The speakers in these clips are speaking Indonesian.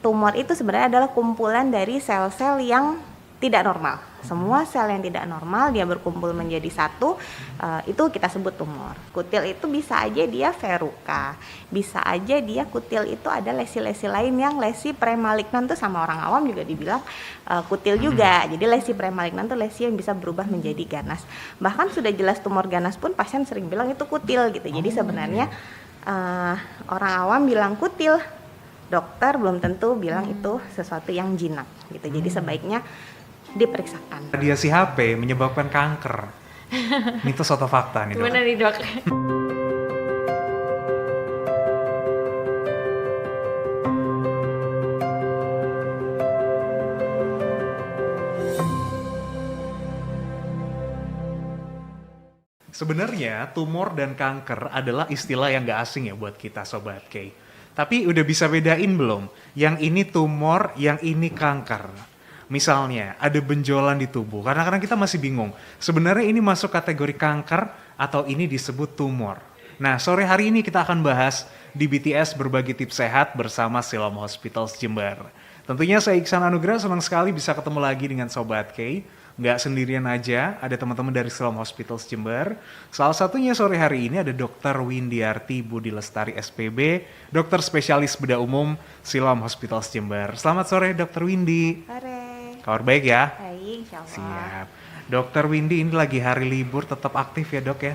tumor itu sebenarnya adalah kumpulan dari sel-sel yang tidak normal. Semua sel yang tidak normal dia berkumpul menjadi satu, itu kita sebut tumor. Kutil itu bisa aja dia verruca, bisa aja dia kutil itu ada lesi-lesi lain yang lesi premalignan tuh sama orang awam juga dibilang kutil juga. Jadi lesi premalignan tuh lesi yang bisa berubah menjadi ganas. Bahkan sudah jelas tumor ganas pun pasien sering bilang itu kutil gitu. Jadi sebenarnya orang awam bilang kutil, dokter belum tentu bilang itu sesuatu yang jinak gitu. Jadi sebaiknya diperiksakan. Radiasi HP menyebabkan kanker. Mitos atau fakta nih, Dok? Gimana nih, Dok? Sebenarnya tumor dan kanker adalah istilah yang gak asing ya buat kita Sobat K. Tapi udah bisa bedain belum? Yang ini tumor, yang ini kanker. Misalnya ada benjolan di tubuh, kadang-kadang kita masih bingung. Sebenarnya ini masuk kategori kanker atau ini disebut tumor. Nah, sore hari ini kita akan bahas di BTS Berbagi Tips Sehat bersama Siloam Hospitals Jember. Tentunya saya Iksan Anugrah senang sekali bisa ketemu lagi dengan Sobat K. Nggak sendirian aja, ada teman-teman dari Siloam Hospitals Jember. Salah satunya sore hari ini ada Dr. Windiarti Budi Lestari SPB, dokter spesialis bedah umum Siloam Hospitals Jember. Selamat sore Dr. Windy. Sore. Kabar baik ya? Baik, insyaallah. Siap. Dokter Windy ini lagi hari libur tetap aktif ya dok ya?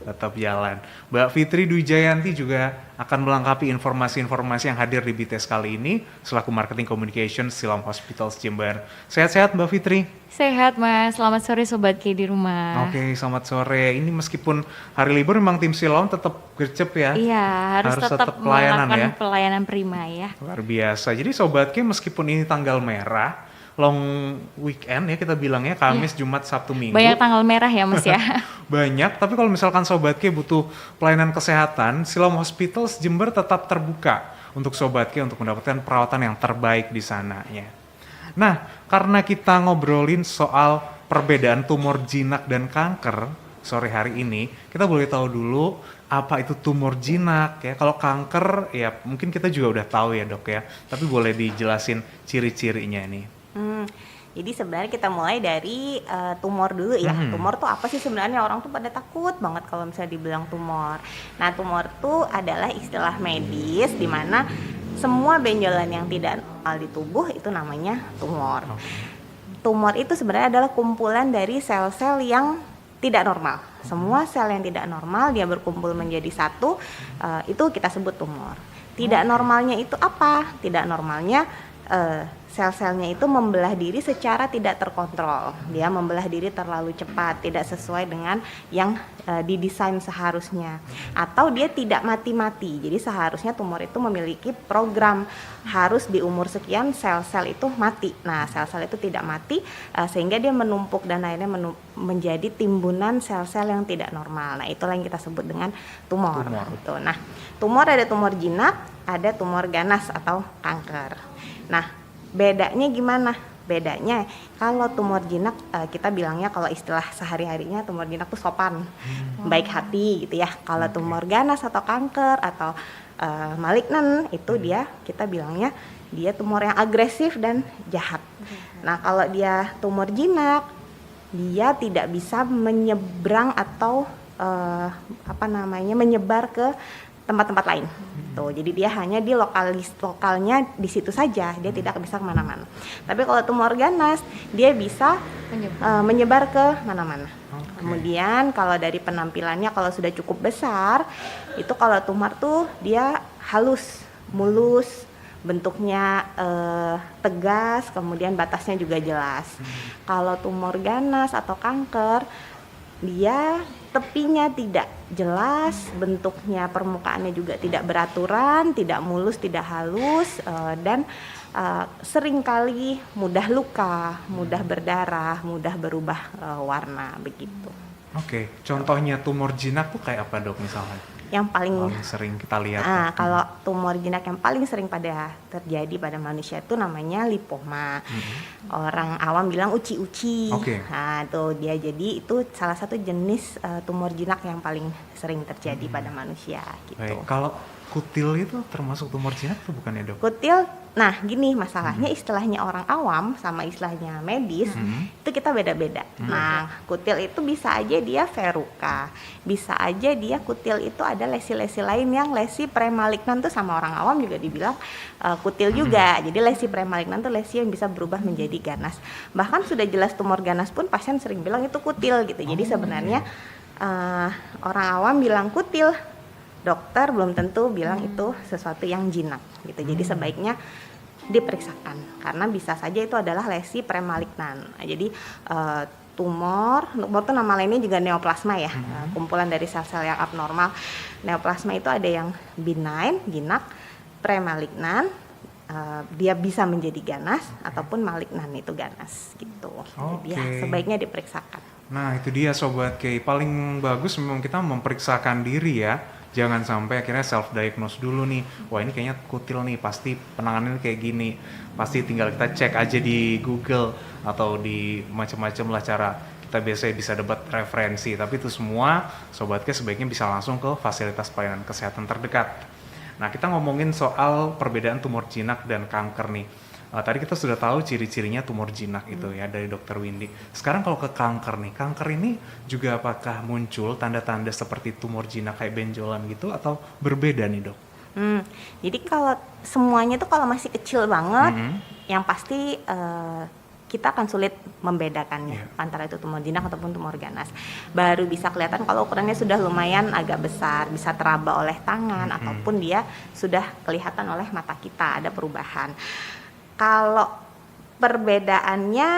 Tetap jalan. Mbak Fitri Dwi Jayanti juga akan melengkapi informasi-informasi yang hadir di BTS kali ini selaku Marketing Communication Siloam Hospitals Jember. Sehat-sehat Mbak Fitri? Sehat, Mas. Selamat sore Sobat K di rumah. Oke, selamat sore. Ini meskipun hari libur memang tim Siloam tetap gercep ya? Iya, harus tetap pelayanan melakukan ya? pelayanan prima ya. Luar biasa. Jadi Sobat K meskipun ini tanggal merah, long weekend ya kita bilangnya, Kamis, Jumat, Sabtu, Minggu. Banyak tanggal merah ya, Mas ya. Banyak, tapi kalau misalkan Sobat K butuh pelayanan kesehatan, Siloam Hospitals Jember tetap terbuka untuk Sobat K untuk mendapatkan perawatan yang terbaik di sananya. Nah, karena kita ngobrolin soal perbedaan tumor jinak dan kanker sore hari ini, kita boleh tahu dulu apa itu tumor jinak ya. Kalau kanker ya mungkin kita juga udah tahu ya dok ya, tapi boleh dijelasin ciri-cirinya nih. Jadi sebenarnya kita mulai dari tumor dulu ya. Tumor tuh apa sih sebenarnya? Orang tuh pada takut banget kalau misalnya dibilang tumor. Nah, tumor tuh adalah istilah medis di mana semua benjolan yang tidak normal di tubuh itu namanya tumor. Tumor itu sebenarnya adalah kumpulan dari sel-sel yang tidak normal. Semua sel yang tidak normal dia berkumpul menjadi satu, itu kita sebut tumor. Tidak normalnya itu apa? Tidak normalnya sel-selnya itu membelah diri secara tidak terkontrol. Dia membelah diri terlalu cepat, tidak sesuai dengan yang didesain seharusnya. Atau dia tidak mati-mati. Jadi seharusnya tumor itu memiliki program harus di umur sekian sel-sel itu mati. Nah, sel-sel itu tidak mati sehingga dia menumpuk dan akhirnya menjadi timbunan sel-sel yang tidak normal. Nah, itulah yang kita sebut dengan tumor. Gitu. Nah, tumor ada tumor jinak, ada tumor ganas atau kanker. Nah, bedanya gimana? Bedanya kalau tumor jinak kita bilangnya kalau istilah sehari-harinya tumor jinak tuh sopan, baik hati gitu ya. Kalau tumor ganas atau kanker atau malignan itu dia kita bilangnya dia tumor yang agresif dan jahat. Nah, kalau dia tumor jinak dia tidak bisa menyeberang atau menyebar ke tempat-tempat lain. Tuh, jadi dia hanya di lokalnya di situ saja, dia tidak bisa kemana-mana. Tapi kalau tumor ganas, dia bisa menyebar ke mana-mana. Kemudian kalau dari penampilannya kalau sudah cukup besar, itu kalau tumor tuh dia halus, mulus, bentuknya tegas, kemudian batasnya juga jelas. Kalau tumor ganas atau kanker, dia tepinya tidak jelas, bentuknya permukaannya juga tidak beraturan, tidak mulus, tidak halus, dan seringkali mudah luka, mudah berdarah, mudah berubah warna begitu. Oke, contohnya tumor jinak tuh kayak apa dok misalnya? Yang paling sering kita lihat. Kalau tumor jinak yang paling sering terjadi pada manusia itu namanya lipoma. Orang awam bilang uci-uci. Nah, tuh dia jadi itu salah satu jenis tumor jinak yang paling sering terjadi pada manusia gitu. Baik. Kalau kutil itu termasuk tumor jinak atau bukan ya dok? Kutil, nah gini masalahnya istilahnya orang awam sama istilahnya medis itu kita beda-beda. Nah kutil itu bisa aja dia verruca, bisa aja dia kutil itu ada lesi-lesi lain yang lesi premalignan tuh sama orang awam juga dibilang kutil juga. Jadi lesi premalignan tuh lesi yang bisa berubah menjadi ganas. Bahkan sudah jelas tumor ganas pun pasien sering bilang itu kutil gitu. Jadi sebenarnya orang awam bilang kutil, dokter belum tentu bilang itu sesuatu yang jinak gitu. Jadi sebaiknya diperiksakan karena bisa saja itu adalah lesi premalignan. Jadi tumor itu nama lainnya juga neoplasma ya, kumpulan dari sel-sel yang abnormal. Neoplasma itu ada yang benign, jinak, premalignan, dia bisa menjadi ganas ataupun malignan itu ganas gitu. Jadi ya sebaiknya diperiksakan. Nah itu dia Sobat Kay, paling bagus memang kita memeriksakan diri ya. Jangan sampai akhirnya self-diagnose dulu nih. Wah ini kayaknya kutil nih, pasti penanganannya kayak gini. Pasti tinggal kita cek aja di Google atau di macam-macam lah cara kita biasanya bisa dapat referensi. Tapi itu semua Sobat Kay sebaiknya bisa langsung ke fasilitas pelayanan kesehatan terdekat. Nah kita ngomongin soal perbedaan tumor jinak dan kanker nih. Tadi kita sudah tahu ciri-cirinya tumor jinak itu ya dari Dokter Windy. Sekarang kalau ke kanker nih, kanker ini juga apakah muncul tanda-tanda seperti tumor jinak kayak benjolan gitu atau berbeda nih dok? Jadi kalau semuanya tuh kalau masih kecil banget, yang pasti kita akan sulit membedakannya antara itu tumor jinak ataupun tumor ganas. Baru bisa kelihatan kalau ukurannya sudah lumayan agak besar, bisa teraba oleh tangan ataupun dia sudah kelihatan oleh mata kita ada perubahan. Kalau perbedaannya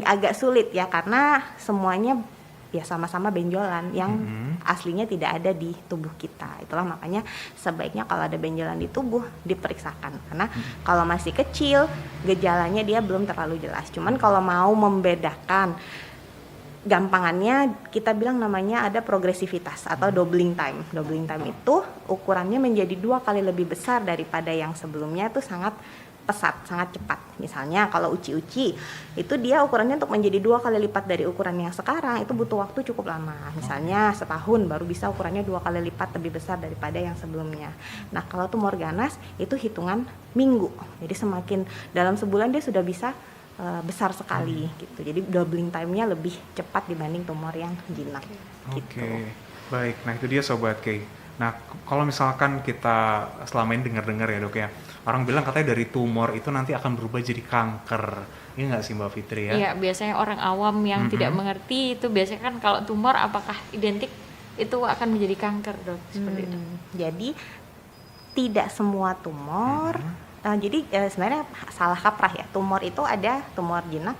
agak sulit ya karena semuanya ya sama-sama benjolan yang aslinya tidak ada di tubuh kita. Itulah makanya sebaiknya kalau ada benjolan di tubuh diperiksakan karena kalau masih kecil gejalanya dia belum terlalu jelas. Cuman kalau mau membedakan, gampangannya kita bilang namanya ada progresivitas atau doubling time. Doubling time itu ukurannya menjadi 2 kali lebih besar daripada yang sebelumnya, itu sangat pesat, sangat cepat. Misalnya kalau uci-uci itu dia ukurannya untuk menjadi 2 kali lipat dari ukuran yang sekarang itu butuh waktu cukup lama. Misalnya setahun baru bisa ukurannya 2 kali lipat lebih besar daripada yang sebelumnya. Nah kalau tumor ganas itu hitungan minggu. Jadi semakin dalam sebulan dia sudah bisa besar sekali gitu. Jadi doubling time-nya lebih cepat dibanding tumor yang jinak. Gitu. Baik. Nah itu dia Sobat Kay. Nah kalau misalkan kita selama ini dengar-dengar ya dok ya, orang bilang katanya dari tumor itu nanti akan berubah jadi kanker. Ini nggak sih Mbak Fitri ya? Iya, biasanya orang awam yang tidak mengerti itu biasanya kan kalau tumor apakah identik itu akan menjadi kanker dok? Seperti itu. Jadi tidak semua tumor. Jadi sebenarnya salah kaprah ya. Tumor itu ada tumor jinak,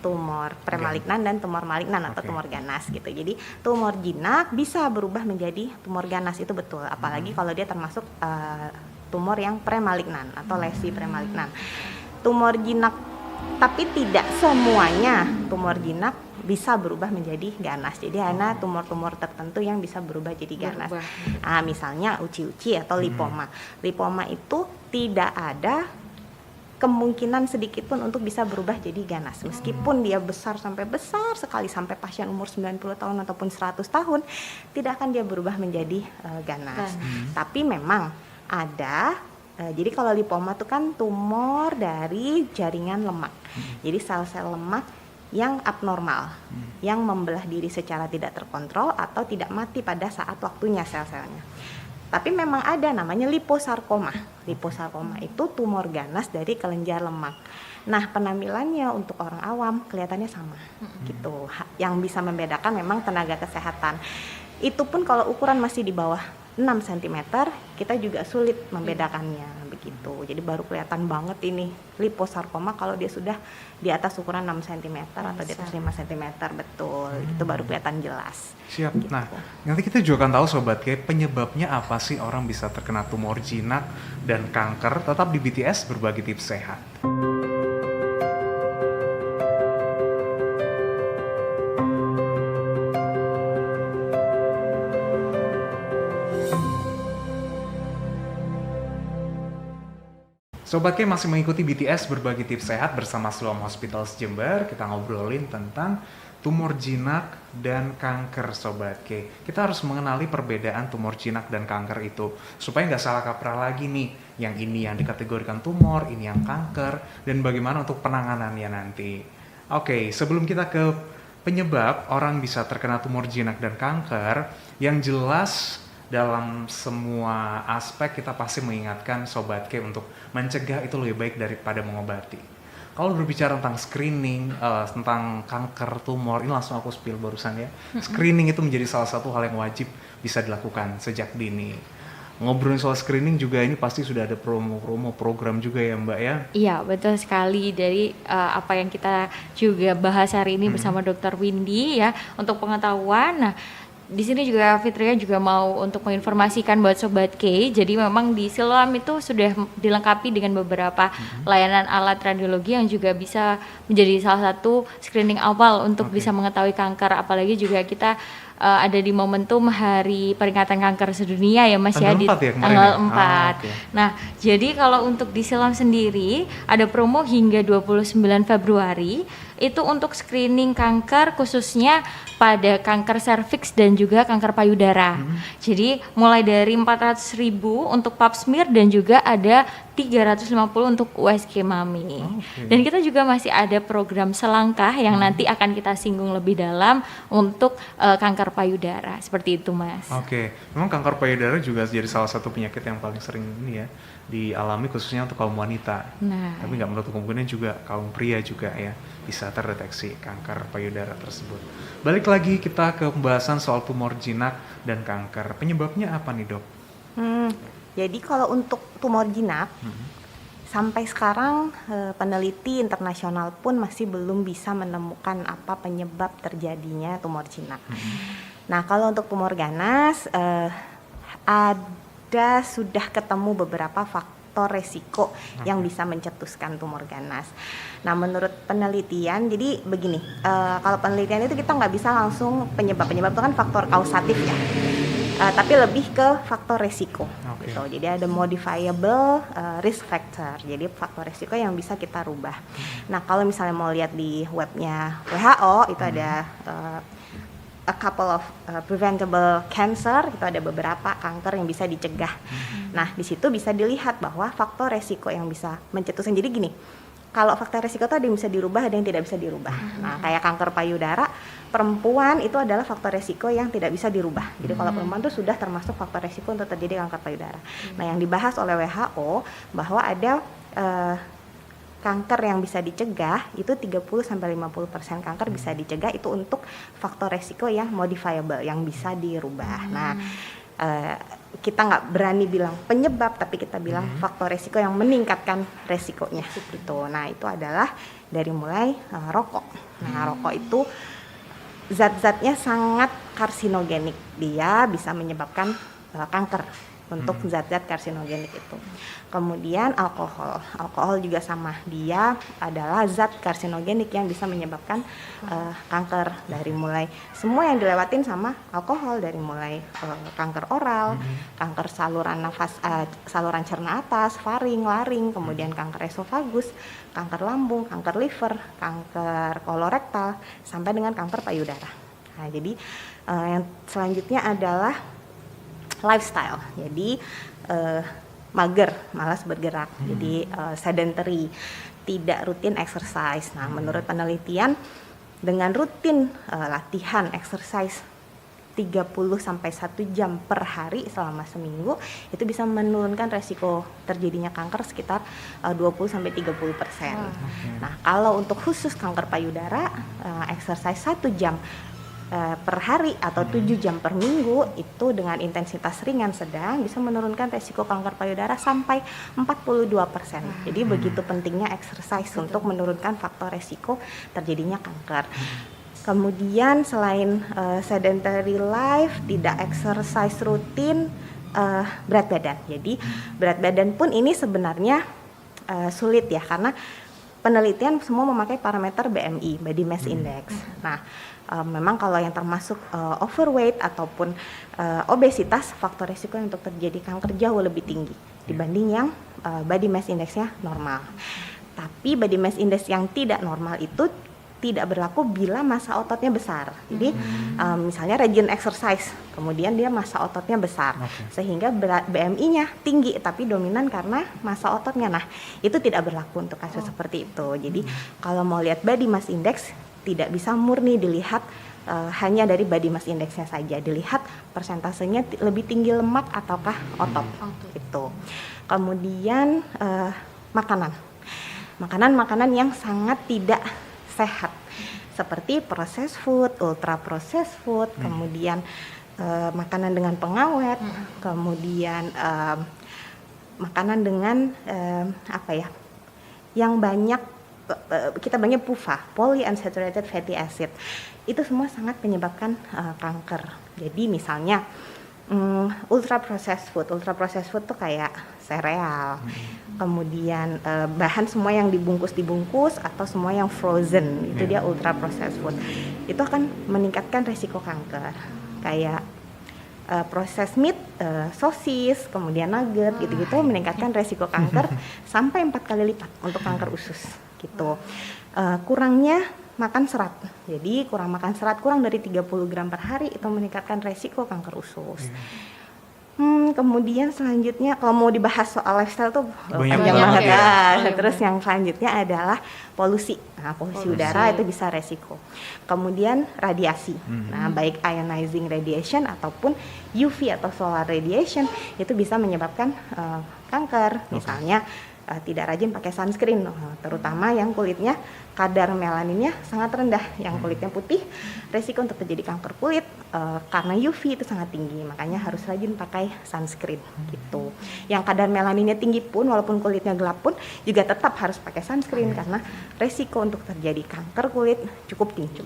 tumor premalignan dan tumor malignan atau tumor ganas gitu. Jadi tumor jinak bisa berubah menjadi tumor ganas, itu betul. Apalagi kalau dia termasuk tumor yang premalignan atau lesi premalignan. Tumor jinak, tapi tidak semuanya tumor jinak bisa berubah menjadi ganas. Jadi ada tumor-tumor tertentu yang bisa berubah jadi ganas. Misalnya uci-uci atau lipoma. Lipoma itu tidak ada kemungkinan sedikit pun untuk bisa berubah jadi ganas. Meskipun dia besar sekali sampai pasien umur 90 tahun ataupun 100 tahun, tidak akan dia berubah menjadi ganas. Tapi memang ada, jadi kalau lipoma itu kan tumor dari jaringan lemak. Jadi sel-sel lemak yang abnormal, yang membelah diri secara tidak terkontrol atau tidak mati pada saat waktunya sel-selnya. Tapi memang ada namanya liposarkoma. Liposarkoma itu tumor ganas dari kelenjar lemak. Nah, penampilannya untuk orang awam kelihatannya sama gitu. Yang bisa membedakan memang tenaga kesehatan. Itu pun kalau ukuran masih di bawah 6 cm, kita juga sulit membedakannya begitu. Jadi baru kelihatan banget ini liposarkoma kalau dia sudah di atas ukuran 6 cm atau di atas 5 cm, betul. Itu baru kelihatan jelas. Siap. Gitu. Nah, nanti kita juga akan tahu Sobat Kay, penyebabnya apa sih orang bisa terkena tumor jinak dan kanker. Tetap di BTS Berbagi Tips Sehat. Sobat K masih mengikuti BTS berbagi tips sehat bersama Siloam Hospitals Jember. Kita ngobrolin tentang tumor jinak dan kanker, Sobat K. Kita harus mengenali perbedaan tumor jinak dan kanker itu supaya nggak salah kaprah lagi nih. Yang ini yang dikategorikan tumor, ini yang kanker, dan bagaimana untuk penanganannya nanti. Oke, sebelum kita ke penyebab orang bisa terkena tumor jinak dan kanker, yang jelas dalam semua aspek kita pasti mengingatkan Sobat K untuk mencegah itu lebih baik daripada mengobati. Kalau berbicara tentang screening, tentang kanker, tumor, ini langsung aku spill barusan ya. Screening itu menjadi salah satu hal yang wajib bisa dilakukan sejak dini. Ngobrolin soal screening juga ini pasti sudah ada promo-promo program juga ya Mbak ya? Iya, betul sekali. Dari apa yang kita juga bahas hari ini bersama Dr. Windy ya, untuk pengetahuan. Nah, di sini juga Fitria juga mau untuk menginformasikan buat Sobat K. Jadi memang di Siloam itu sudah dilengkapi dengan beberapa layanan alat radiologi yang juga bisa menjadi salah satu screening awal untuk bisa mengetahui kanker. Apalagi juga kita ada di momentum hari peringatan kanker sedunia ya Mas Tanggal ya, di 4 ya kemarin tanggal ya? 4. Okay. Nah, jadi kalau untuk di Siloam sendiri ada promo hingga 29 Februari itu untuk screening kanker khususnya pada kanker serviks dan juga kanker payudara. Jadi mulai dari 400.000 untuk pap smear dan juga ada 350 untuk USG mami. Dan kita juga masih ada program selangkah yang nanti akan kita singgung lebih dalam untuk kanker payudara. Seperti itu, Mas. Oke, memang kanker payudara juga jadi salah satu penyakit yang paling sering ini ya dialami khususnya untuk kaum wanita. Nah, Tapi nggak menutup kemungkinan juga kaum pria juga ya bisa terdeteksi kanker payudara tersebut. Balik lagi kita ke pembahasan soal tumor jinak dan kanker. Penyebabnya apa nih dok? Jadi kalau untuk tumor jinak, sampai sekarang peneliti internasional pun masih belum bisa menemukan apa penyebab terjadinya tumor jinak. Nah kalau untuk tumor ganas, sudah ketemu beberapa faktor resiko yang bisa mencetuskan tumor ganas. Nah menurut penelitian, jadi begini, kalau penelitian itu kita nggak bisa langsung penyebab itu kan faktor kausatif ya. Tapi lebih ke faktor resiko gitu. Jadi ada modifiable risk factor. Jadi faktor resiko yang bisa kita rubah. Nah, kalau misalnya mau lihat di webnya WHO itu ada a couple of preventable cancer, itu ada beberapa kanker yang bisa dicegah. Nah, di situ bisa dilihat bahwa faktor resiko yang bisa mencetuskan. Jadi gini, kalau faktor resiko itu ada yang bisa dirubah, ada yang tidak bisa dirubah. Nah, kayak kanker payudara, perempuan itu adalah faktor resiko yang tidak bisa dirubah. Jadi kalau perempuan itu sudah termasuk faktor resiko untuk terjadi kanker payudara. Nah, yang dibahas oleh WHO bahwa ada kanker yang bisa dicegah itu 30-50% kanker bisa dicegah itu untuk faktor resiko yang modifiable, yang bisa dirubah. Nah, kita nggak berani bilang penyebab, tapi kita bilang faktor resiko yang meningkatkan resikonya gitu. Nah itu adalah dari mulai rokok. Nah rokok itu zat-zatnya sangat karsinogenik, dia bisa menyebabkan kanker untuk zat-zat karsinogenik itu. Kemudian alkohol juga sama, dia adalah zat karsinogenik yang bisa menyebabkan kanker dari mulai semua yang dilewatin sama alkohol, dari mulai kanker oral, kanker saluran nafas, saluran cerna atas, faring, laring, kemudian kanker esofagus, kanker lambung, kanker liver, kanker kolorektal, sampai dengan kanker payudara. Nah, jadi yang selanjutnya adalah lifestyle, jadi mager, malas bergerak, jadi sedentary, tidak rutin exercise. Nah, menurut penelitian dengan rutin latihan exercise 30-1 jam per hari selama seminggu itu bisa menurunkan resiko terjadinya kanker sekitar 20-30%. Nah, kalau untuk khusus kanker payudara, exercise 1 jam per hari atau 7 jam per minggu itu dengan intensitas ringan sedang bisa menurunkan resiko kanker payudara sampai 42%. Jadi begitu pentingnya exercise untuk menurunkan faktor resiko terjadinya kanker. Kemudian selain sedentary life, tidak exercise rutin, berat badan. Jadi berat badan pun ini sebenarnya sulit ya, karena penelitian semua memakai parameter BMI, Body Mass Index. Nah, memang kalau yang termasuk overweight ataupun obesitas, faktor risiko untuk terjadi kanker jauh lebih tinggi. dibanding yang body mass indexnya normal. Tapi body mass index yang tidak normal itu tidak berlaku bila massa ototnya besar. Jadi misalnya rajin exercise, kemudian dia massa ototnya besar, sehingga BMI-nya tinggi tapi dominan karena massa ototnya. Nah, itu tidak berlaku untuk kasus seperti itu. Jadi kalau mau lihat body mass index tidak bisa murni dilihat hanya dari body mass indexnya saja, dilihat persentasenya lebih tinggi lemak ataukah otot. Itu. Kemudian makanan yang sangat tidak sehat seperti processed food, ultra processed food, kemudian makanan dengan pengawet, kemudian makanan dengan yang banyak kita banyak PUFA, polyunsaturated fatty acid. Itu semua sangat menyebabkan kanker. Jadi misalnya ultra processed food tuh kayak sereal, kemudian bahan semua yang dibungkus atau semua yang frozen, itu dia ultra processed food. Itu akan meningkatkan resiko kanker. Kayak processed meat, sosis, kemudian nugget, gitu-gitu meningkatkan resiko kanker sampai 4 kali lipat untuk kanker usus gitu. Kurangnya makan serat. Jadi kurang makan serat, kurang dari 30 gram per hari itu meningkatkan resiko kanker usus. Kemudian selanjutnya kalau mau dibahas soal lifestyle tuh panjang banget ya. Terus yang selanjutnya adalah polusi. Nah, polusi udara itu bisa resiko. Kemudian radiasi. Nah, baik ionizing radiation ataupun UV atau solar radiation itu bisa menyebabkan kanker. Misalnya tidak rajin pakai sunscreen, terutama yang kulitnya kadar melaninnya sangat rendah, yang kulitnya putih, resiko untuk terjadi kanker kulit karena UV itu sangat tinggi, makanya harus rajin pakai sunscreen gitu. Yang kadar melaninnya tinggi pun, walaupun kulitnya gelap pun, juga tetap harus pakai sunscreen karena resiko untuk terjadi kanker kulit cukup tinggi.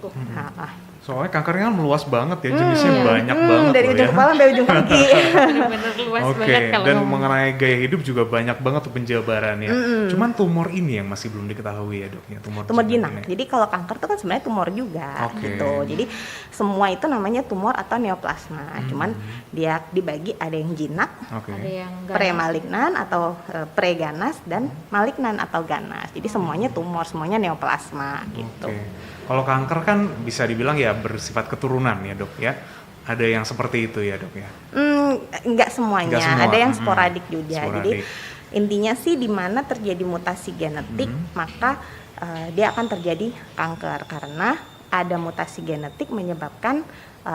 Soalnya kankernya kan meluas banget ya, jenisnya banyak banget dari ujung kepala sampai ujung kaki. Benar-benar luas banget kalau dan ngomong. mengenai gaya hidup juga banyak banget tuh penjabarannya. Cuman tumor ini yang masih belum diketahui ya dok ya, tumor jinak. Jadi kalau kanker itu kan sebenarnya tumor juga gitu. Jadi semua itu namanya tumor atau neoplasma. Cuman dia dibagi ada yang jinak, ada yang premalignan atau preganas dan malignan atau ganas. Jadi semuanya tumor, semuanya neoplasma gitu. Kalau kanker kan bisa dibilang ya bersifat keturunan ya dok ya. Ada yang seperti itu ya dok ya? Enggak semuanya, ada yang sporadik juga. Sporadik. Jadi intinya sih di mana terjadi mutasi genetik maka dia akan terjadi kanker karena ada mutasi genetik menyebabkan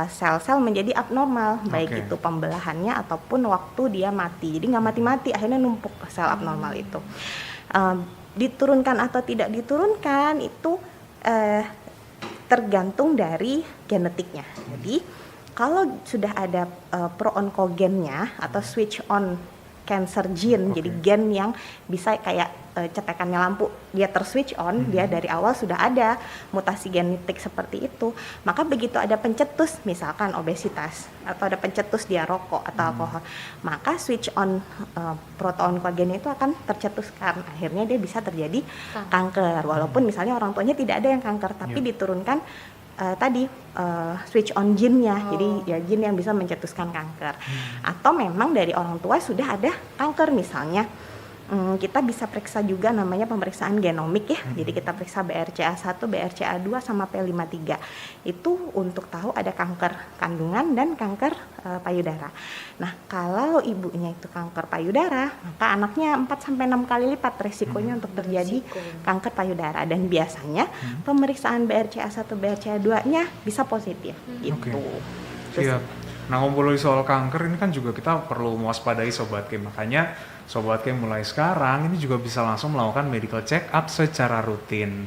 sel-sel menjadi abnormal, baik itu pembelahannya ataupun waktu dia mati. Jadi nggak mati-mati, akhirnya numpuk sel abnormal itu. Diturunkan atau tidak diturunkan itu tergantung dari genetiknya. Jadi kalau sudah ada pro-oncogennya atau switch on cancer gene, jadi gen yang bisa kayak cetekannya lampu, dia terswitch on, dia dari awal sudah ada mutasi genetik seperti itu, maka begitu ada pencetus, misalkan obesitas, atau ada pencetus dia rokok atau alkohol, maka switch on proto-oncogen itu akan tercetuskan, akhirnya dia bisa terjadi kanker, walaupun misalnya orang tuanya tidak ada yang kanker, tapi diturunkan switch on gene-nya, jadi ya gene yang bisa mencetuskan kanker. Atau memang dari orang tua sudah ada kanker, misalnya kita bisa periksa juga namanya pemeriksaan genomik ya. Jadi kita periksa BRCA1, BRCA2 sama P53. Itu untuk tahu ada kanker kandungan dan kanker payudara. Nah, kalau ibunya itu kanker payudara, maka anaknya 4 sampai 6 kali lipat resikonya untuk terjadi kanker payudara, dan biasanya pemeriksaan BRCA1, BRCA2-nya bisa positif gitu. Siap. Nah, ngomongin soal kanker ini kan juga kita perlu mewaspadai Sobat Kim. Makanya Sobat Kim mulai sekarang ini juga bisa langsung melakukan medical check up secara rutin.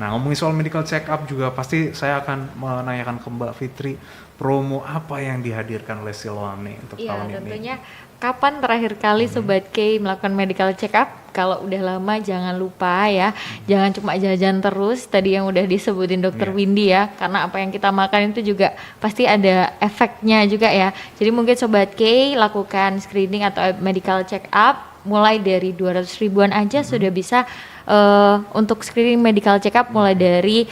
Nah, ngomongin soal medical check up juga pasti saya akan menanyakan ke Mbak Fitri, promo apa yang dihadirkan oleh Siloam nih untuk tahun ini? Tentunya kapan terakhir kali Sobat K melakukan medical check up? Kalau udah lama jangan lupa ya, jangan cuma jajan terus tadi yang udah disebutin Dokter Windy ya, karena apa yang kita makan itu juga pasti ada efeknya juga ya. Jadi mungkin Sobat K lakukan screening atau medical check up mulai dari 200 ribuan aja sudah bisa untuk screening medical check up, mulai dari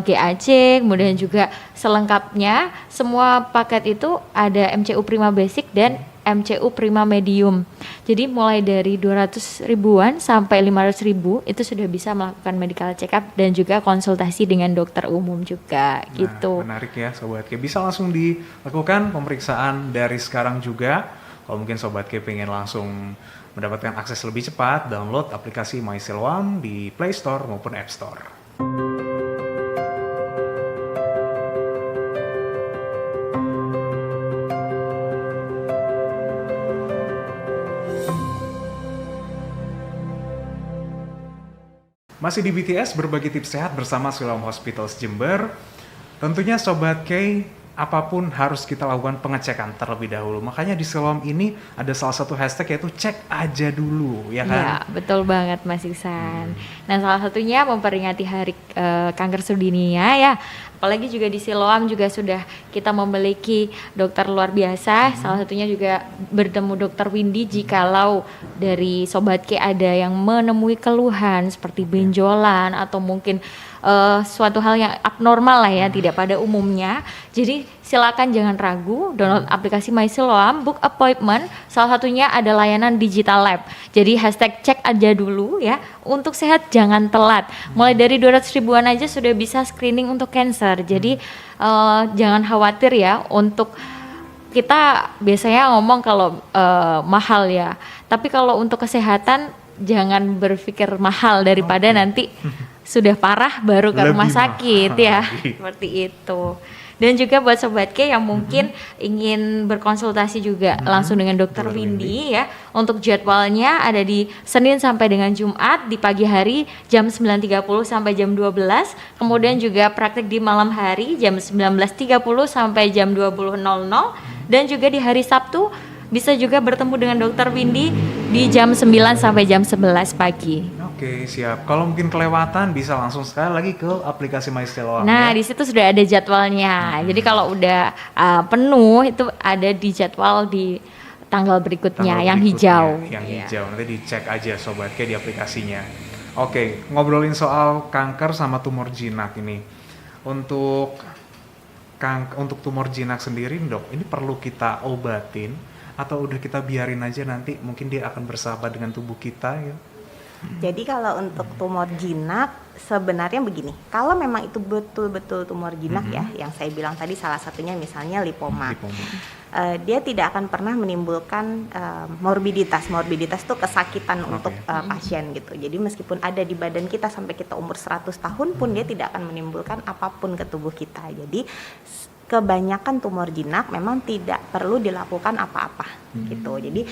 GAC, kemudian juga selengkapnya semua paket itu ada MCU Prima Basic dan MCU prima medium. Jadi mulai dari 200 ribuan sampai 500 ribu itu sudah bisa melakukan medical check up dan juga konsultasi dengan dokter umum juga gitu. Menarik ya Sobat K. Bisa langsung dilakukan pemeriksaan dari sekarang juga. Kalau mungkin Sobat K pengen langsung mendapatkan akses lebih cepat, download aplikasi MySilom di Play Store maupun App Store. Masih di BTS berbagi tips sehat bersama Siloam Hospitals Jember. Tentunya Sobat K, apapun harus kita lakukan pengecekan terlebih dahulu. Makanya di Siloam ini ada salah satu hashtag yaitu cek aja dulu, ya kan? Ya, betul banget Mas Iksan. Nah, salah satunya memperingati Hari Kanker Sedunia ya. Apalagi juga di Siloam juga sudah kita memiliki dokter luar biasa. Salah satunya juga bertemu Dokter Windy jikalau dari Sobat K ada yang menemui keluhan seperti benjolan atau mungkin suatu hal yang abnormal lah ya, tidak pada umumnya. Jadi silakan jangan ragu, download aplikasi MySilom, book appointment. Salah satunya ada layanan digital lab. Jadi hashtag cek aja dulu ya. Untuk sehat jangan telat. Mulai dari 200 ribuan aja sudah bisa screening untuk cancer. Jadi jangan khawatir ya. Untuk kita biasanya ngomong kalau mahal ya. Tapi kalau untuk kesehatan jangan berpikir mahal daripada nanti sudah parah baru ke rumah sakit ya. Seperti itu. Dan juga buat Sobat K yang mungkin ingin berkonsultasi juga langsung dengan Dokter Windy ya. Untuk jadwalnya ada di Senin sampai dengan Jumat di pagi hari jam 9.30 sampai jam 12. Kemudian juga praktek di malam hari jam 19.30 sampai jam 20.00. Dan juga di hari Sabtu bisa juga bertemu dengan Dokter Windy di jam 9 sampai jam 11 pagi. Oke, siap. Kalau mungkin kelewatan bisa langsung sekali lagi ke aplikasi MySilom. Nah, ya? di situ sudah ada jadwalnya. Jadi kalau udah penuh itu ada di jadwal di tanggal berikutnya yang hijau. Yang hijau. Nanti dicek aja Sobat K di aplikasinya. Oke, ngobrolin soal kanker sama tumor jinak ini. Untuk tumor jinak sendiri, Dok, ini perlu kita obatin atau udah kita biarin aja nanti mungkin dia akan bersahabat dengan tubuh kita ya? Jadi kalau untuk tumor jinak sebenarnya begini, kalau memang itu betul-betul tumor jinak ya, yang saya bilang tadi salah satunya misalnya lipoma. Dia tidak akan pernah menimbulkan morbiditas. Morbiditas itu kesakitan untuk pasien gitu. Jadi meskipun ada di badan kita sampai kita umur 100 tahun pun dia tidak akan menimbulkan apapun ke tubuh kita. Jadi kebanyakan tumor jinak memang tidak perlu dilakukan apa-apa gitu. Jadi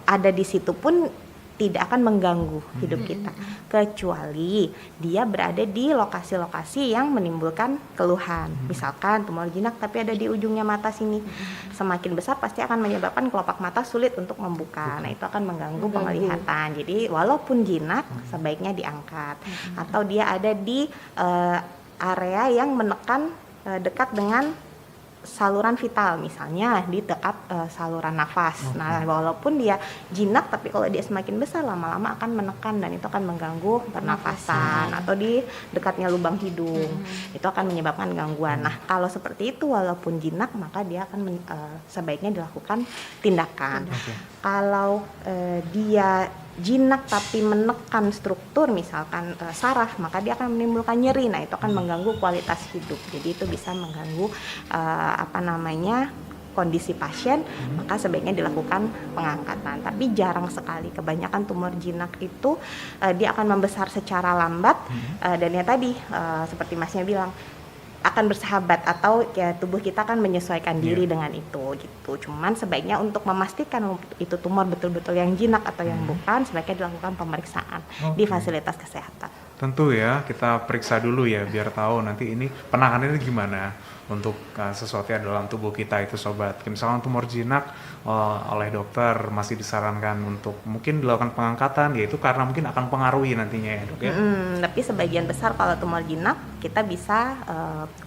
ada di situ pun tidak akan mengganggu hidup kita, kecuali dia berada di lokasi-lokasi yang menimbulkan keluhan. Misalkan tumor jinak tapi ada di ujungnya mata sini, semakin besar pasti akan menyebabkan kelopak mata sulit untuk membuka. Nah, itu akan mengganggu penglihatan. Jadi walaupun jinak sebaiknya diangkat. Atau dia ada di area yang menekan dekat dengan saluran vital, misalnya di dekat saluran nafas. Nah, walaupun dia jinak tapi kalau dia semakin besar lama-lama akan menekan dan itu akan mengganggu pernafasan. Atau di dekatnya lubang hidung. Itu akan menyebabkan gangguan. Nah, kalau seperti itu walaupun jinak maka dia akan sebaiknya dilakukan tindakan. Kalau dia jinak tapi menekan struktur misalkan saraf, maka dia akan menimbulkan nyeri. Nah, itu akan mengganggu kualitas hidup. Jadi itu bisa mengganggu kondisi pasien, maka sebaiknya dilakukan pengangkatan. Tapi jarang sekali. Kebanyakan tumor jinak itu dia akan membesar secara lambat dan ya tadi seperti Masnya bilang akan bersahabat atau ya tubuh kita akan menyesuaikan diri dengan itu gitu. Cuman sebaiknya untuk memastikan itu tumor betul-betul yang jinak atau yang bukan, sebaiknya dilakukan pemeriksaan di fasilitas kesehatan. Tentu ya, kita periksa dulu ya biar tahu nanti ini penanganannya gimana untuk sesuatu yang dalam tubuh kita itu Sobat. Misalnya tumor jinak oleh dokter masih disarankan untuk mungkin dilakukan pengangkatan, yaitu karena mungkin akan pengaruhi nantinya ya Dok ya. Tapi sebagian besar kalau tumor jinak kita bisa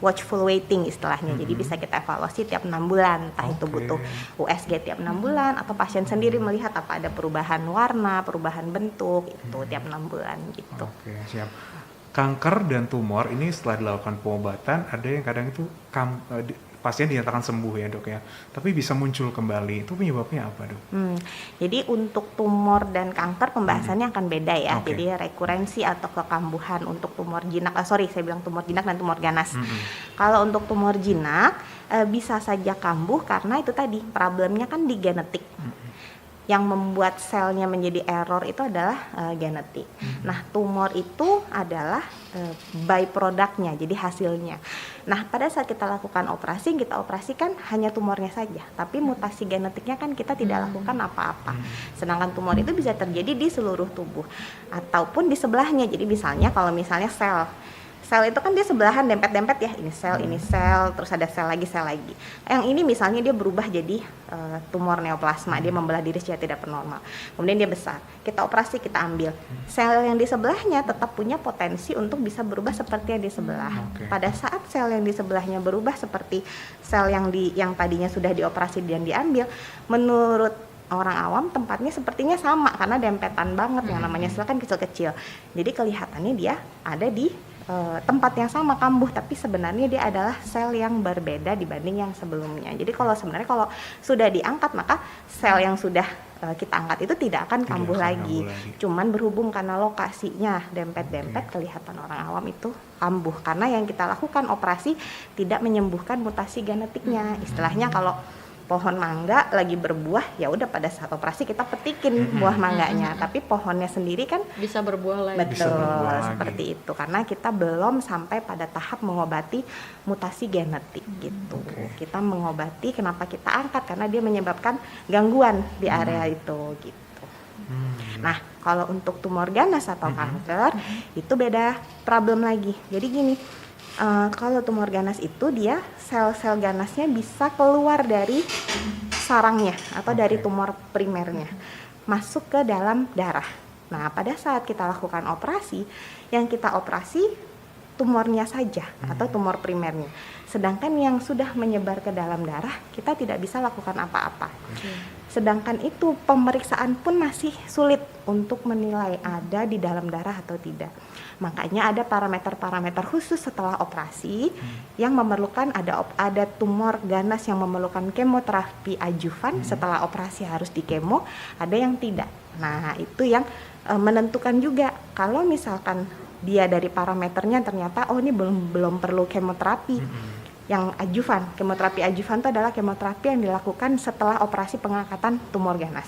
watchful waiting istilahnya. Jadi bisa kita evaluasi tiap 6 bulan, entah itu butuh USG tiap 6 bulan atau pasien sendiri melihat apa ada perubahan warna, perubahan bentuk itu tiap 6 bulan gitu. Oke, siap. Kanker dan tumor ini setelah dilakukan pengobatan ada yang kadang itu pasien dinyatakan sembuh ya dok ya, tapi bisa muncul kembali, itu penyebabnya apa dok? Jadi untuk tumor dan kanker pembahasannya akan beda ya. Oke. Jadi rekurensi atau kekambuhan untuk tumor jinak, saya bilang tumor jinak dan tumor ganas. Kalau untuk tumor jinak bisa saja kambuh karena itu tadi problemnya kan di genetik. Yang membuat selnya menjadi error itu adalah genetik. Nah, tumor itu adalah byproduct-nya, jadi hasilnya. Nah, pada saat kita lakukan operasi, kita operasikan hanya tumornya saja, tapi mutasi genetiknya kan kita tidak lakukan apa-apa. Sedangkan tumor itu bisa terjadi di seluruh tubuh ataupun di sebelahnya. Jadi misalnya kalau misalnya sel itu kan dia sebelahan dempet-dempet ya, ini sel, terus ada sel lagi. Yang ini misalnya dia berubah jadi tumor neoplasma, dia membelah diri secara tidak normal. Kemudian dia besar, kita operasi, kita ambil. Sel yang di sebelahnya tetap punya potensi untuk bisa berubah seperti yang di sebelah. Pada saat sel yang di sebelahnya berubah seperti sel yang tadinya sudah dioperasi dan diambil, menurut orang awam tempatnya sepertinya sama karena dempetan banget, yang namanya sel kan kecil-kecil. Jadi kelihatannya dia ada di tempat yang sama kambuh, tapi sebenarnya dia adalah sel yang berbeda dibanding yang sebelumnya. Jadi kalau sudah diangkat, maka sel yang sudah kita angkat itu tidak akan kambuh lagi. Cuman berhubung karena lokasinya dempet-dempet, kelihatan orang awam itu kambuh karena yang kita lakukan operasi tidak menyembuhkan mutasi genetiknya. Istilahnya kalau pohon mangga lagi berbuah, ya udah pada saat operasi kita petikin buah mangganya, tapi pohonnya sendiri kan bisa berbuah lagi. Betul, seperti itu karena kita belum sampai pada tahap mengobati mutasi genetik gitu. Kita mengobati, kenapa kita angkat, karena dia menyebabkan gangguan di area itu gitu. Nah, kalau untuk tumor ganas atau kanker itu beda problem lagi. Jadi gini, kalau tumor ganas itu dia sel-sel ganasnya bisa keluar dari sarangnya atau dari tumor primernya masuk ke dalam darah. Nah, pada saat kita lakukan operasi, yang kita operasi tumornya saja atau tumor primernya. Sedangkan yang sudah menyebar ke dalam darah, kita tidak bisa lakukan apa-apa. Sedangkan itu pemeriksaan pun masih sulit untuk menilai ada di dalam darah atau tidak. Makanya ada parameter-parameter khusus setelah operasi yang memerlukan ada tumor ganas yang memerlukan kemoterapi adjuvan setelah operasi harus dikemo, ada yang tidak. Nah, itu yang menentukan juga kalau misalkan dia dari parameternya ternyata ini belum perlu kemoterapi. Yang adjuvan, kemoterapi adjuvan itu adalah kemoterapi yang dilakukan setelah operasi pengangkatan tumor ganas.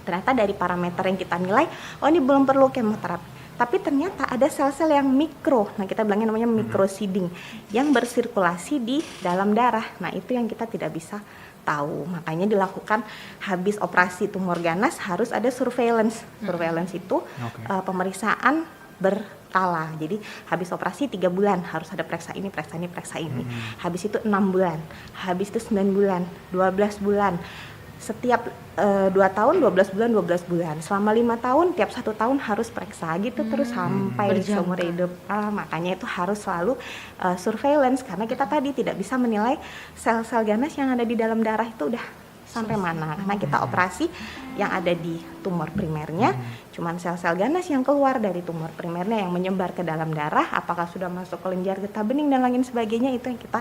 Ternyata dari parameter yang kita nilai, ini belum perlu kemoterapi. Tapi ternyata ada sel-sel yang mikro, nah kita bilangnya namanya microseeding, yang bersirkulasi di dalam darah. Nah, itu yang kita tidak bisa tahu. Makanya dilakukan habis operasi tumor ganas harus ada surveillance. Surveillance itu pemeriksaan berkala. Jadi habis operasi 3 bulan harus ada periksa ini. Habis itu 6 bulan, habis itu 9 bulan, 12 bulan. Setiap 2 tahun 12 bulan. Selama 5 tahun tiap 1 tahun harus periksa gitu terus sampai seumur hidup. Makanya itu harus selalu surveillance karena kita tadi tidak bisa menilai sel-sel ganas yang ada di dalam darah itu udah sampai mana. Karena kita operasi yang ada di tumor primernya, cuman sel-sel ganas yang keluar dari tumor primernya yang menyebar ke dalam darah, apakah sudah masuk kelenjar getah bening dan lain sebagainya, itu yang kita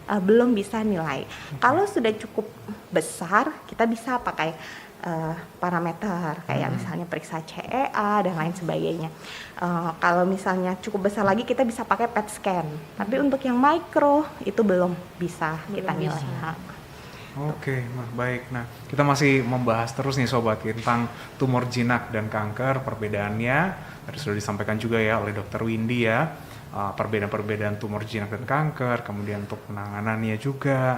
belum bisa nilai. Kalau sudah cukup besar, kita bisa pakai parameter kayak misalnya periksa CEA dan lain sebagainya. Kalau misalnya cukup besar lagi, kita bisa pakai PET scan. Tapi untuk yang mikro itu belum bisa kita nilai. Oke, baik. Nah, kita masih membahas terus nih Sobat tentang tumor jinak dan kanker, perbedaannya. Tadi sudah disampaikan juga ya oleh Dr. Windy ya, perbedaan-perbedaan tumor jinak dan kanker, kemudian untuk penanganannya juga.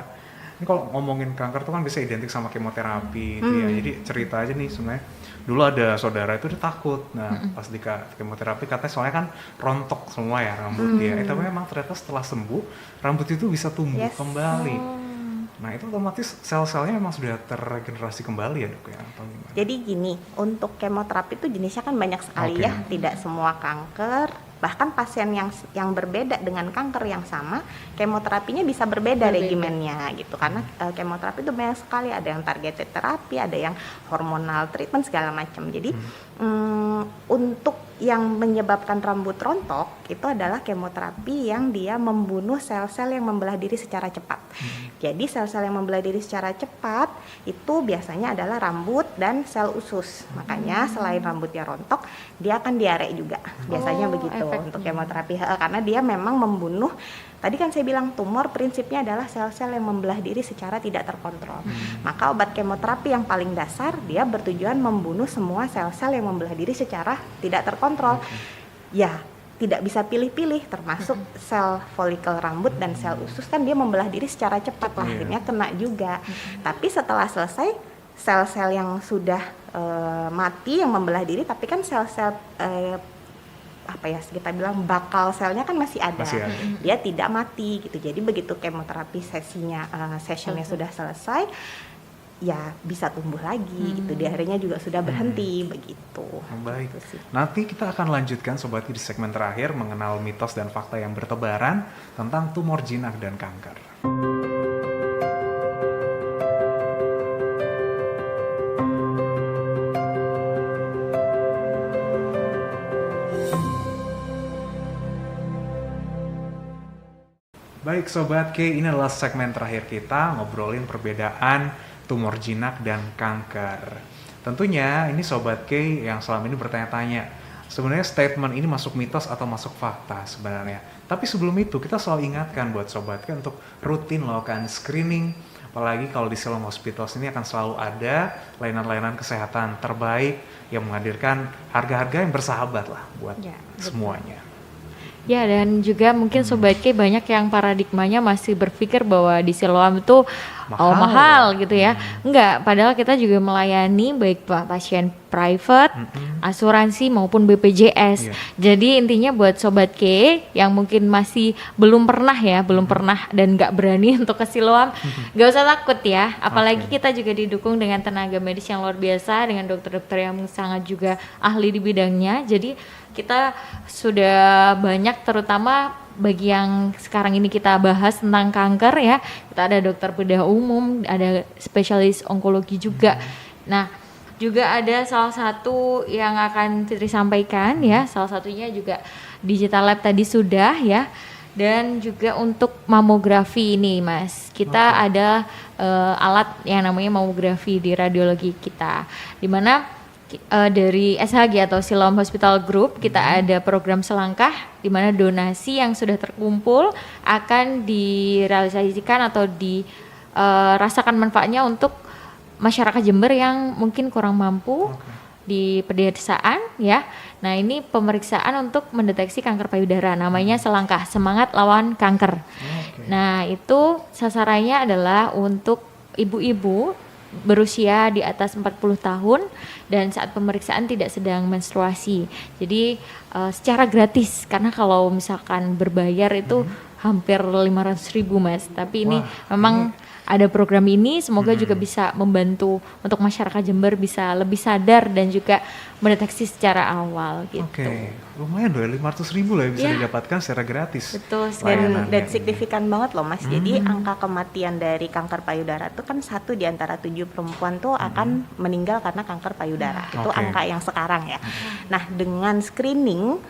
Ini kalau ngomongin kanker tuh kan bisa identik sama kemoterapi gitu ya. Jadi cerita aja nih sebenarnya. Dulu ada saudara itu dia takut. Nah, pas di kemoterapi katanya soalnya kan rontok semua ya rambut dia. Tapi memang ternyata setelah sembuh, rambut itu bisa tumbuh kembali. Nah, itu otomatis sel-selnya memang sudah terregenerasi kembali ya dok ya? Atau gimana? Jadi gini, untuk kemoterapi itu jenisnya kan banyak sekali ya, tidak semua kanker. Bahkan pasien yang berbeda dengan kanker yang sama, kemoterapinya bisa berbeda regimennya gitu. Karena kemoterapi itu banyak sekali, ada yang targeted terapi, ada yang hormonal treatment segala macam. Jadi untuk yang menyebabkan rambut rontok itu adalah kemoterapi yang dia membunuh sel-sel yang membelah diri secara cepat. Jadi sel-sel yang membelah diri secara cepat itu biasanya adalah rambut dan sel usus. Makanya selain rambutnya rontok, dia akan diare juga. Biasanya begitu efeknya. untuk kemoterapi karena dia memang membunuh. Tadi kan saya bilang tumor prinsipnya adalah sel-sel yang membelah diri secara tidak terkontrol. Maka obat kemoterapi yang paling dasar dia bertujuan membunuh semua sel-sel yang membelah diri secara tidak terkontrol. Ya, tidak bisa pilih-pilih termasuk sel folikel rambut dan sel usus kan dia membelah diri secara cepat lah, akhirnya kena juga. Tapi setelah selesai sel-sel yang sudah mati yang membelah diri, tapi kan sel-sel kita bilang bakal selnya kan masih ada. Dia tidak mati gitu. Jadi begitu kemoterapi sessionnya sudah selesai, ya bisa tumbuh lagi gitu. Diarenya juga sudah berhenti begitu. Baik. Gitu sih. Nanti kita akan lanjutkan Sobat Ki di segmen terakhir mengenal mitos dan fakta yang bertebaran tentang tumor jinak dan kanker. Baik Sobat K, ini adalah segmen terakhir kita ngobrolin perbedaan tumor jinak dan kanker. Tentunya ini Sobat K yang selama ini bertanya-tanya, sebenarnya statement ini masuk mitos atau masuk fakta sebenarnya. Tapi sebelum itu kita selalu ingatkan buat Sobat K untuk rutin melakukan screening. Apalagi kalau di Siloam Hospitals ini akan selalu ada layanan-layanan kesehatan terbaik yang menghadirkan harga-harga yang bersahabat lah buat semuanya. Ya, dan juga mungkin Sobat K banyak yang paradigmanya masih berpikir bahwa di Siloam itu mahal gitu ya. Enggak, padahal kita juga melayani baik pasien private, asuransi maupun BPJS. Jadi intinya buat Sobat K yang mungkin masih belum pernah dan nggak berani untuk ke Siloam, nggak usah takut ya. Apalagi kita juga didukung dengan tenaga medis yang luar biasa, dengan dokter-dokter yang sangat juga ahli di bidangnya. Jadi kita sudah banyak, terutama bagi yang sekarang ini kita bahas tentang kanker ya, kita ada dokter bedah umum, ada spesialis onkologi juga. Nah, juga ada salah satu yang akan Fitri sampaikan ya, salah satunya juga Digital Lab tadi sudah ya. Dan juga untuk mamografi ini Mas, kita ada alat yang namanya mamografi di radiologi kita, dimana dari SHG atau Siloam Hospital Group kita ada program selangkah di mana donasi yang sudah terkumpul akan direalisasikan atau dirasakan manfaatnya untuk masyarakat Jember yang mungkin kurang mampu di pedesaan ya. Nah, ini pemeriksaan untuk mendeteksi kanker payudara, namanya selangkah, semangat lawan kanker. Nah, itu sasarannya adalah untuk ibu-ibu berusia di atas 40 tahun dan saat pemeriksaan tidak sedang menstruasi. Jadi secara gratis, karena kalau misalkan berbayar itu hampir 500.000 Mas. Tapi ini memang ada program ini, semoga juga bisa membantu untuk masyarakat Jember bisa lebih sadar dan juga mendeteksi secara awal gitu. Oke, lumayan loh, 500.000 lah yang bisa didapatkan secara gratis. Betul, dan signifikan banget loh Mas. Jadi angka kematian dari kanker payudara itu kan 1 di antara 7 perempuan tuh akan meninggal karena kanker payudara. Itu angka yang sekarang ya. Nah, dengan screening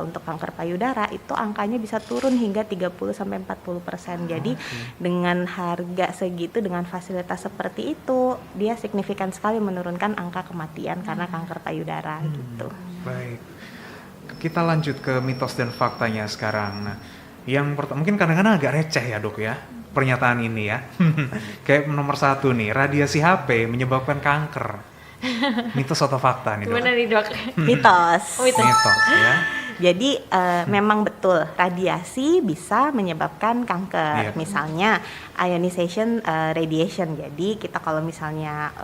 untuk kanker payudara itu angkanya bisa turun hingga 30-40%. Jadi dengan harga segitu, dengan fasilitas seperti itu, dia signifikan sekali menurunkan angka kematian karena kanker payudara gitu. Baik, kita lanjut ke mitos dan faktanya sekarang. Nah, yang pertama mungkin kadang-kadang agak receh ya Dok ya, pernyataan ini ya. Kayak nomor 1 nih, radiasi HP menyebabkan kanker. Mitos atau fakta nih Dok? Gimana nih Dok? Mitos. Mitos ya. Jadi memang betul radiasi bisa menyebabkan kanker. Misalnya ionization radiation. Jadi kita kalau misalnya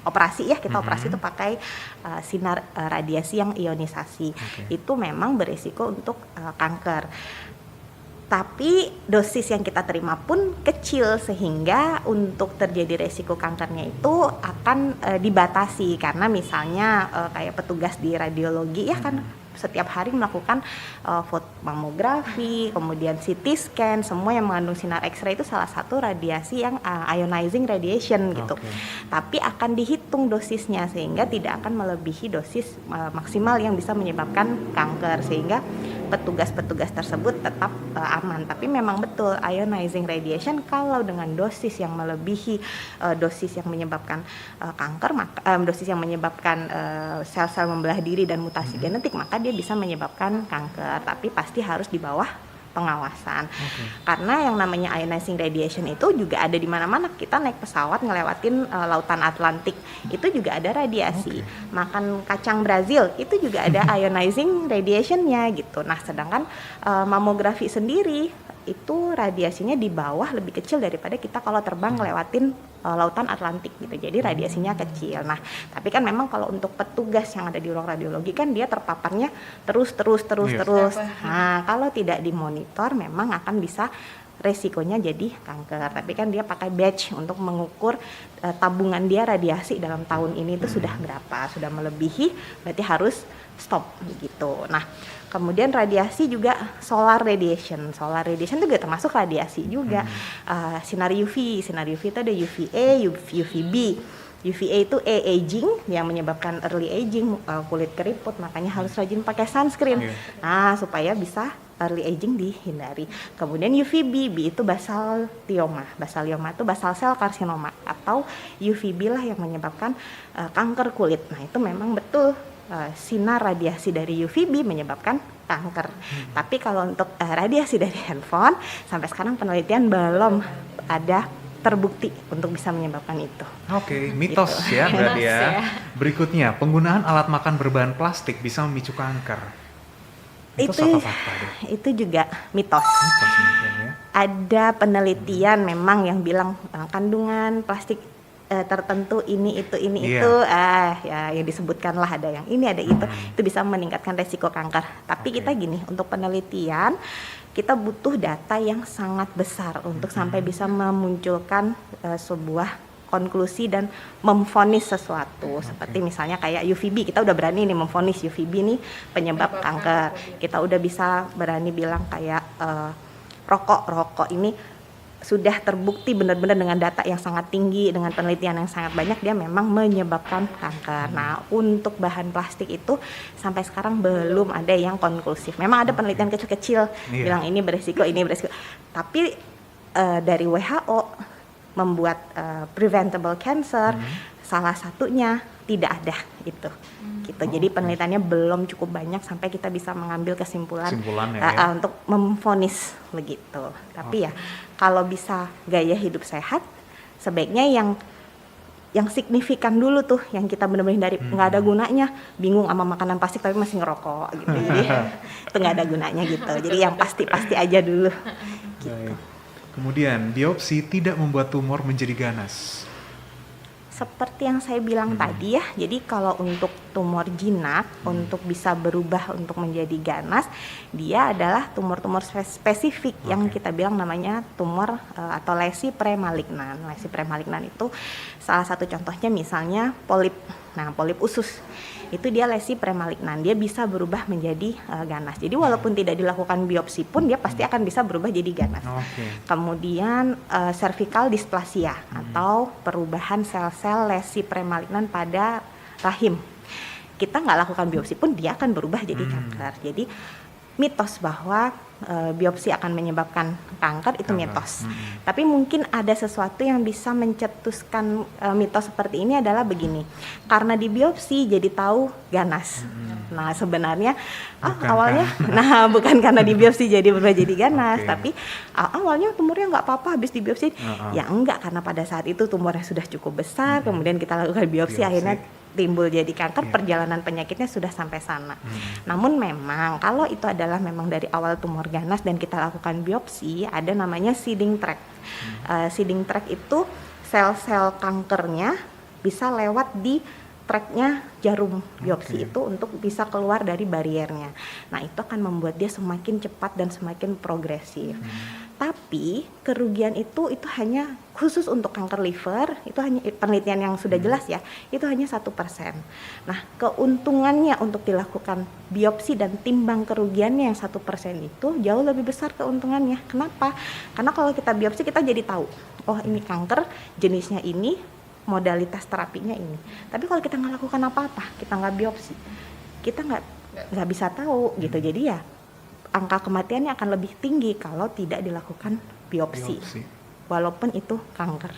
operasi ya, kita operasi itu pakai sinar radiasi yang ionisasi. Itu memang berisiko untuk kanker. Tapi dosis yang kita terima pun kecil sehingga untuk terjadi resiko kankernya itu akan dibatasi, karena misalnya kayak petugas di radiologi ya kan setiap hari melakukan mamografi, kemudian CT scan, semua yang mengandung sinar X-ray itu salah satu radiasi yang ionizing radiation gitu. Tapi akan dihitung dosisnya sehingga tidak akan melebihi dosis maksimal yang bisa menyebabkan kanker, sehingga petugas-petugas tersebut tetap aman. Tapi memang betul ionizing radiation kalau dengan dosis yang melebihi dosis yang menyebabkan kanker, maka dosis yang menyebabkan sel-sel membelah diri dan mutasi genetik, maka dia bisa menyebabkan kanker. Tapi pasti harus di bawah pengawasan. Karena yang namanya ionizing radiation itu juga ada di mana-mana. Kita naik pesawat ngelewatin lautan Atlantik, itu juga ada radiasi. Makan kacang Brazil itu juga ada ionizing radiationnya gitu. Nah, sedangkan mamografi sendiri itu radiasinya di bawah, lebih kecil daripada kita kalau terbang ngelewatin lautan Atlantik gitu. Jadi radiasinya kecil. Nah, tapi kan memang kalau untuk petugas yang ada di ruang radiologi kan dia terpaparnya terus. Nah, kalau tidak dimonitor memang akan bisa resikonya jadi kanker. Tapi kan dia pakai batch untuk mengukur tabungan dia radiasi dalam tahun ini itu sudah berapa, sudah melebihi berarti harus stop gitu. Nah, kemudian radiasi juga solar radiation juga termasuk radiasi juga. Sinar UV itu ada UVA, UVB. UVA itu aging yang menyebabkan early aging, kulit keriput, makanya harus rajin pakai sunscreen. Nah, supaya bisa early aging dihindari. Kemudian UVB, B itu basalioma itu basal sel karsinoma, atau UVB lah yang menyebabkan kanker kulit. Nah, itu memang betul sinar radiasi dari UVB menyebabkan kanker. Tapi kalau untuk radiasi dari handphone, sampai sekarang penelitian belum ada terbukti untuk bisa menyebabkan itu. Oke, mitos gitu. Ya berarti ya. Berikutnya, penggunaan alat makan berbahan plastik bisa memicu kanker. Mitos atau fakta? Itu juga mitos. Ya. Ada penelitian memang yang bilang kandungan plastik tertentu ini itu ya yang disebutkan lah, ada yang ini ada itu bisa meningkatkan resiko kanker. Tapi kita gini, untuk penelitian kita butuh data yang sangat besar untuk sampai bisa memunculkan sebuah konklusi dan memvonis sesuatu. Seperti misalnya kayak UVB, kita udah berani nih memvonis UVB nih penyebab kanker. Kita udah bisa berani bilang kayak rokok ini sudah terbukti benar-benar dengan data yang sangat tinggi, dengan penelitian yang sangat banyak, dia memang menyebabkan kanker. Nah, untuk bahan plastik itu sampai sekarang belum ada yang konklusif. Memang ada penelitian kecil-kecil bilang ini beresiko. Tapi dari WHO membuat preventable cancer, salah satunya tidak ada itu. Gitu. Jadi penelitiannya belum cukup banyak sampai kita bisa mengambil kesimpulan untuk memvonis begitu. Tapi ya kalau bisa gaya hidup sehat, sebaiknya yang signifikan dulu tuh, yang kita benar-benar dari nggak ada gunanya, bingung sama makanan plastik tapi masih ngerokok gitu. Jadi itu nggak ada gunanya gitu. Jadi yang pasti aja dulu. Gitu. Kemudian biopsi tidak membuat tumor menjadi ganas. Seperti yang saya bilang tadi ya, jadi kalau untuk tumor jinak untuk bisa berubah untuk menjadi ganas, dia adalah tumor-tumor spesifik yang kita bilang namanya tumor atau lesi premalignan. Lesi premalignan itu salah satu contohnya misalnya polip. Nah, polip usus itu dia lesi premalignan, dia bisa berubah menjadi ganas. Jadi walaupun tidak dilakukan biopsi pun dia pasti akan bisa berubah jadi ganas. Kemudian cervical dysplasia atau perubahan sel-sel lesi premalignan pada rahim. Kita nggak lakukan biopsi pun dia akan berubah jadi kanker. Jadi mitos bahwa biopsi akan menyebabkan kanker itu mitos. Tapi mungkin ada sesuatu yang bisa mencetuskan mitos seperti ini adalah begini. Karena di biopsi jadi tahu ganas. Nah, sebenarnya awalnya bukan karena di biopsi jadi berubah jadi ganas, tapi awalnya tumornya nggak apa-apa habis di biopsi. Ya enggak, karena pada saat itu tumornya sudah cukup besar, kemudian kita lakukan biopsi. Akhirnya timbul jadi kanker, perjalanan penyakitnya sudah sampai sana. Namun memang kalau itu adalah memang dari awal tumor ganas dan kita lakukan biopsi, ada namanya seeding tract. Seeding tract itu sel-sel kankernya bisa lewat di tracknya jarum biopsi itu untuk bisa keluar dari bariernya. Nah, itu akan membuat dia semakin cepat dan semakin progresif. Tapi kerugian itu hanya khusus untuk kanker liver, itu hanya penelitian yang sudah jelas ya, itu hanya 1%. Nah, keuntungannya untuk dilakukan biopsi dan timbang kerugiannya yang 1% itu jauh lebih besar keuntungannya. Kenapa? Karena kalau kita biopsi kita jadi tahu, oh ini kanker, jenisnya ini, modalitas terapinya ini. Tapi kalau kita nggak lakukan apa-apa, kita nggak biopsi, kita nggak bisa tahu gitu. Jadi ya angka kematiannya akan lebih tinggi kalau tidak dilakukan biopsi. Walaupun itu kanker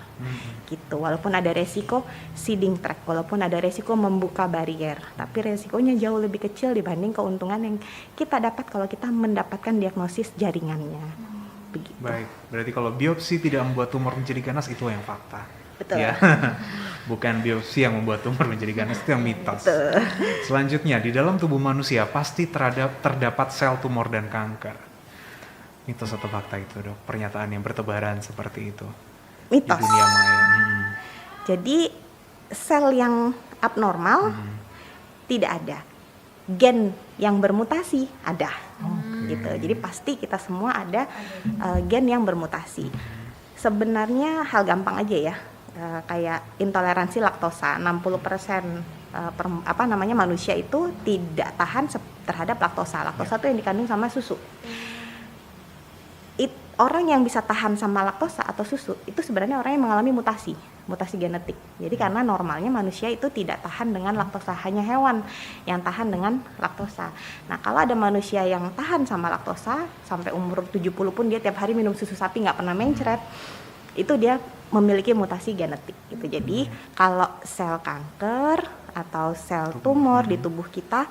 gitu, walaupun ada resiko seeding tract, walaupun ada resiko membuka barier, tapi resikonya jauh lebih kecil dibanding keuntungan yang kita dapat kalau kita mendapatkan diagnosis jaringannya. Begitu. Baik, berarti kalau biopsi tidak membuat tumor menjadi ganas, itu yang fakta. Betul. Ya. Bukan biopsi yang membuat tumor menjadi ganas, itu yang mitos. Betul. Selanjutnya, di dalam tubuh manusia pasti terdapat sel tumor dan kanker. Mitos atau fakta itu, Dok? Pernyataan yang bertebaran seperti itu Mitos. di dunia maya. Jadi sel yang abnormal tidak ada, gen yang bermutasi ada. Gitu. Jadi pasti kita semua ada gen yang bermutasi. Sebenarnya hal gampang aja ya, kayak intoleransi laktosa, 60% manusia itu tidak tahan terhadap laktosa. Laktosa itu yang dikandung sama susu. Orang yang bisa tahan sama laktosa atau susu itu sebenarnya orang yang mengalami mutasi genetik. Jadi karena normalnya manusia itu tidak tahan dengan laktosa, hanya hewan yang tahan dengan laktosa. Nah, kalau ada manusia yang tahan sama laktosa sampai umur 70 pun dia tiap hari minum susu sapi nggak pernah mencret, itu dia memiliki mutasi genetik gitu. Jadi kalau sel kanker atau sel tumor di tubuh kita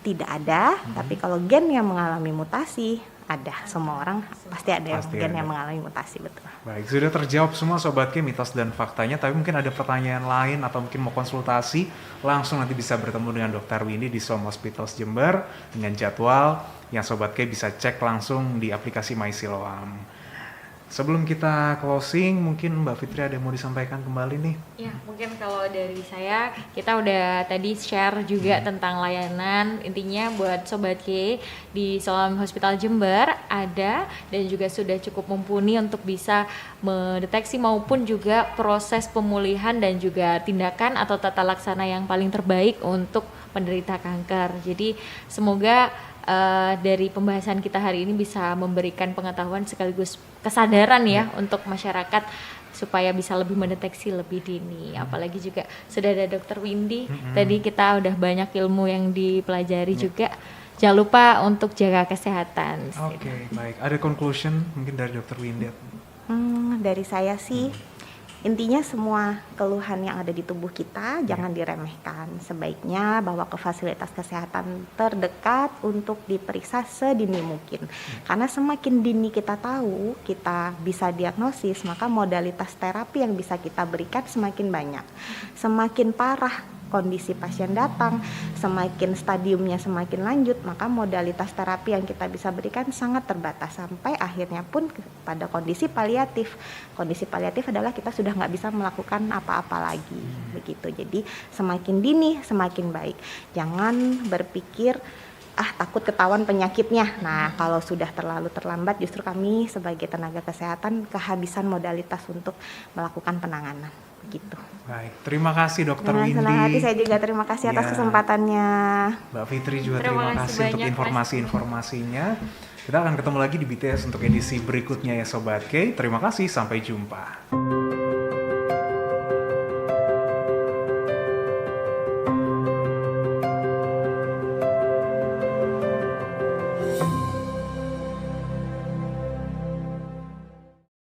tidak ada, tapi kalau gen yang mengalami mutasi ada. Semua orang pasti ada gen yang mengalami mutasi, betul. Baik, sudah terjawab semua Sobat K mitos dan faktanya, tapi mungkin ada pertanyaan lain atau mungkin mau konsultasi, langsung nanti bisa bertemu dengan Dr. Windy di SOM Hospitals Jember dengan jadwal yang Sobat K bisa cek langsung di aplikasi MySiloam. Sebelum kita closing, mungkin Mbak Fitri ada yang mau disampaikan kembali nih? Ya, mungkin kalau dari saya, kita udah tadi share juga tentang layanan. Intinya buat Sobat K di SOM Hospital Jember ada dan juga sudah cukup mumpuni untuk bisa mendeteksi maupun juga proses pemulihan dan juga tindakan atau tata laksana yang paling terbaik untuk penderita kanker. Jadi semoga dari pembahasan kita hari ini bisa memberikan pengetahuan sekaligus kesadaran ya untuk masyarakat supaya bisa lebih mendeteksi lebih dini. Apalagi juga sudah ada Dr. Windy, tadi kita udah banyak ilmu yang dipelajari juga. Jangan lupa untuk jaga kesehatan. Oke, baik. Ada conclusion mungkin dari Dr. Windy? Dari saya sih, intinya semua keluhan yang ada di tubuh kita jangan diremehkan. Sebaiknya bawa ke fasilitas kesehatan terdekat untuk diperiksa sedini mungkin. Karena semakin dini kita tahu, kita bisa diagnosis, maka modalitas terapi yang bisa kita berikan semakin banyak. Semakin parah kondisi pasien datang, semakin stadiumnya semakin lanjut, maka modalitas terapi yang kita bisa berikan sangat terbatas sampai akhirnya pun pada kondisi paliatif. Kondisi paliatif adalah kita sudah nggak bisa melakukan apa-apa lagi, begitu. Jadi semakin dini semakin baik. Jangan berpikir takut ketahuan penyakitnya. Nah, kalau sudah terlalu terlambat, justru kami sebagai tenaga kesehatan kehabisan modalitas untuk melakukan penanganan. Gitu. Baik, terima kasih Dr. Dengan Windy. senang hati saya juga terima kasih atas kesempatannya. Mbak Fitri juga terima kasih untuk informasi-informasinya. Kita akan ketemu lagi di BTS untuk edisi berikutnya ya Sobat K. Terima kasih, sampai jumpa.